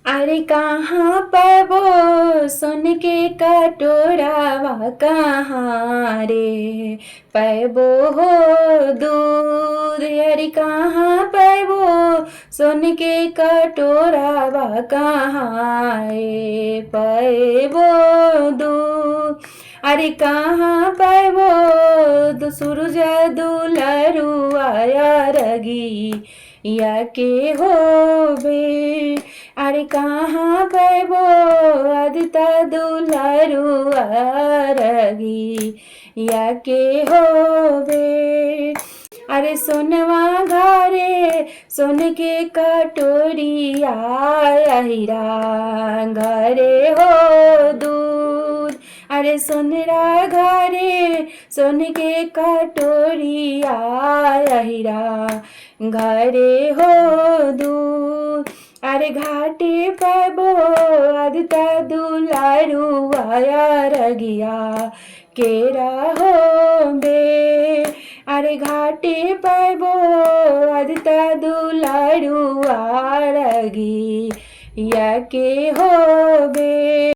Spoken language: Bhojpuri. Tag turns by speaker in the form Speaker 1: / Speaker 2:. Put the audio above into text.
Speaker 1: अरे कहाँ पाबो सोन के कटोरावा कहाँ रे पाबो हो दूध। अरे कहाँ पाबो सोन के कटोरावा कहाँ रे पाबो दूध। अरे कहाँ पाबो सूरज दुलरुआ रगी या के होबे। अरे कहाँ पैबो आदिता दुलारुआ रगी या के होबे। अरे सोनवा घरे सोन के कटोरिया हीरा घरे हो दूध। अरे सोनरा घरे सोन के कटोरिया हीरा घरे हो दूध। अरे घाटे पाबो आदिता दुलारुआ रगिया केरा हो बे। अरे घाटे पाबो आदिता दुलारुआ रगी या के हो बे।